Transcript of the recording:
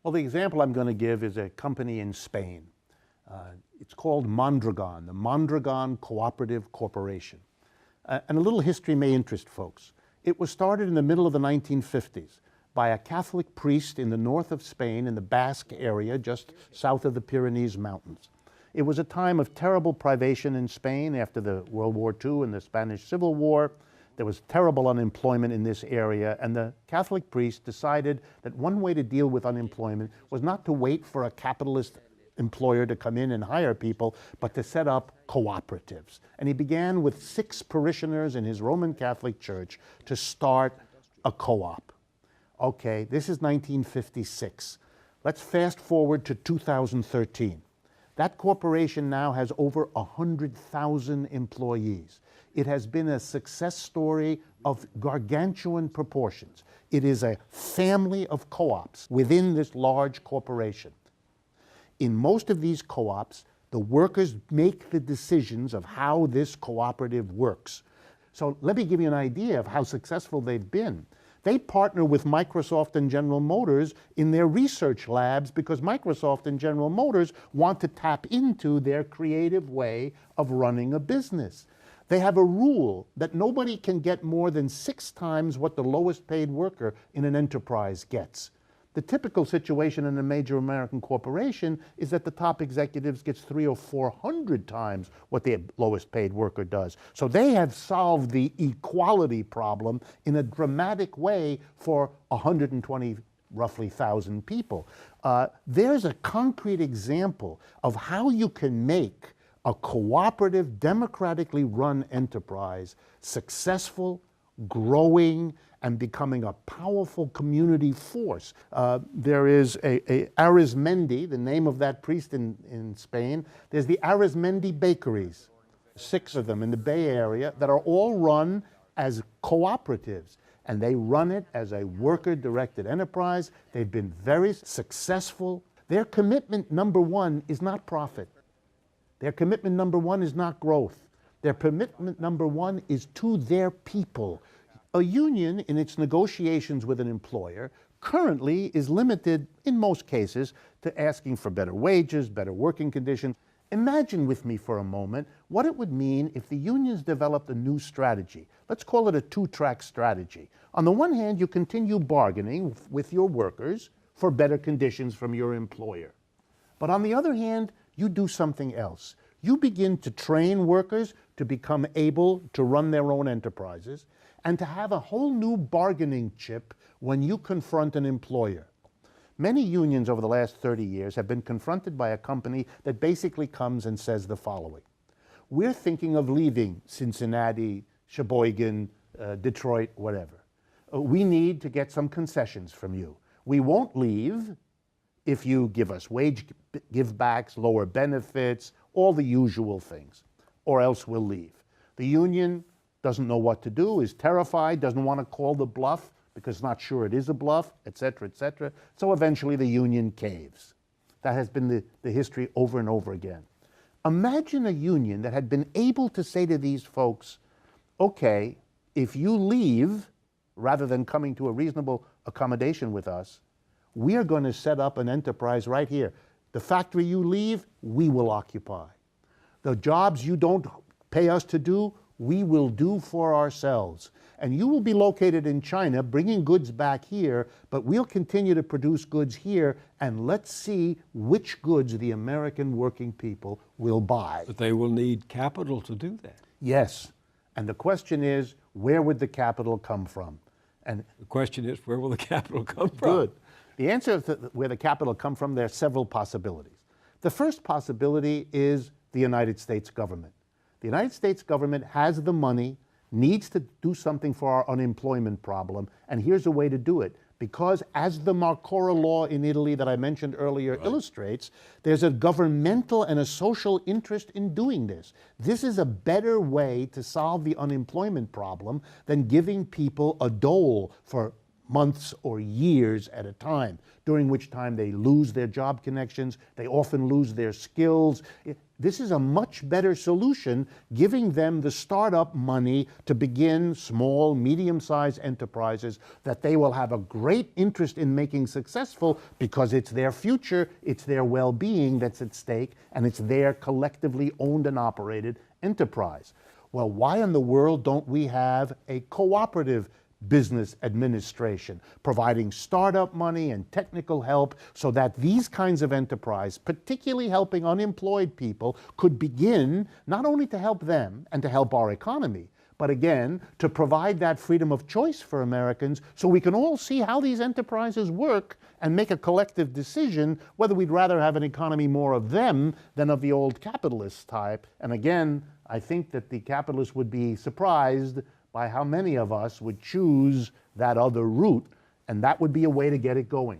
Well, the example I'm going to give is a company in Spain. It's called Mondragon, the Mondragon Cooperative Corporation. And a little history may interest folks. It was started in the middle of the 1950s by a Catholic priest in the north of Spain in the Basque area, just south of the Pyrenees Mountains. It was a time of terrible privation in Spain after the World War II and the Spanish Civil War. There was terrible unemployment in this area, and the Catholic priest decided that one way to deal with unemployment was not to wait for a capitalist employer to come in and hire people, but to set up cooperatives. And he began with 6 parishioners in his Roman Catholic Church to start a co-op. Okay, this is 1956. Let's fast forward to 2013. That corporation now has over 100,000 employees. It has been a success story of gargantuan proportions. It is a family of co-ops within this large corporation. In most of these co-ops, the workers make the decisions of how this cooperative works. So let me give you an idea of how successful they've been. They partner with Microsoft and General Motors in their research labs because Microsoft and General Motors want to tap into their creative way of running a business. They have a rule that nobody can get more than 6 times what the lowest paid worker in an enterprise gets. The typical situation in a major American corporation is that the top executives gets 300 or 400 times what the lowest paid worker does. So they have solved the equality problem in a dramatic way for 120 roughly 1,000 people. There's a concrete example of how you can make a cooperative, democratically run enterprise successful, growing, and becoming a powerful community force. There is Arizmendi, the name of that priest in Spain. There's the Arizmendi bakeries, 6 of them in the Bay Area that are all run as cooperatives. And they run it as a worker-directed enterprise. They've been very successful. Their commitment, number one, is not profit. Their commitment, number one, is not growth. Their commitment, number one, is to their people. A union, in its negotiations with an employer, currently is limited, in most cases, to asking for better wages, better working conditions. Imagine with me for a moment what it would mean if the unions developed a new strategy. Let's call it a 2-track strategy. On the one hand, you continue bargaining with your workers for better conditions from your employer. But on the other hand, you do something else. You begin to train workers to become able to run their own enterprises and to have a whole new bargaining chip when you confront an employer. Many unions over the last 30 years have been confronted by a company that basically comes and says the following: we're thinking of leaving Cincinnati, Sheboygan, Detroit, whatever. We need to get some concessions from you. We won't leave if you give us wage give-backs, lower benefits, all the usual things, or else we'll leave. The union doesn't know what to do, is terrified, doesn't want to call the bluff because not sure it is a bluff, etc., etc. So eventually the union caves. That has been the history over and over again. Imagine a union that had been able to say to these folks, okay, if you leave, rather than coming to a reasonable accommodation with us, we are going to set up an enterprise right here. The factory you leave, we will occupy. The jobs you don't pay us to do, we will do for ourselves. And you will be located in China, bringing goods back here, but we'll continue to produce goods here, and let's see which goods the American working people will buy. But they will need capital to do that. Yes. And the question is, where would the capital come from? And the question is, where will the capital come from? Good. The answer to where the capital come from, there are several possibilities. The first possibility is the United States government. The United States government has the money, needs to do something for our unemployment problem, and here's a way to do it. Because as the Marcora law in Italy that I mentioned earlier illustrates, there's a governmental and a social interest in doing this. This is a better way to solve the unemployment problem than giving people a dole for months or years at a time, during which time they lose their job connections, they often lose their skills. This is a much better solution, giving them the startup money to begin small, medium-sized enterprises that they will have a great interest in making successful, because it's their future, it's their well-being that's at stake, and it's their collectively owned and operated enterprise. Well, why in the world don't we have a cooperative business administration providing startup money and technical help so that these kinds of enterprise, particularly helping unemployed people, could begin not only to help them and to help our economy, but again, to provide that freedom of choice for Americans so we can all see how these enterprises work and make a collective decision whether we'd rather have an economy more of them than of the old capitalist type. And again, I think that the capitalists would be surprised by how many of us would choose that other route, and that would be a way to get it going.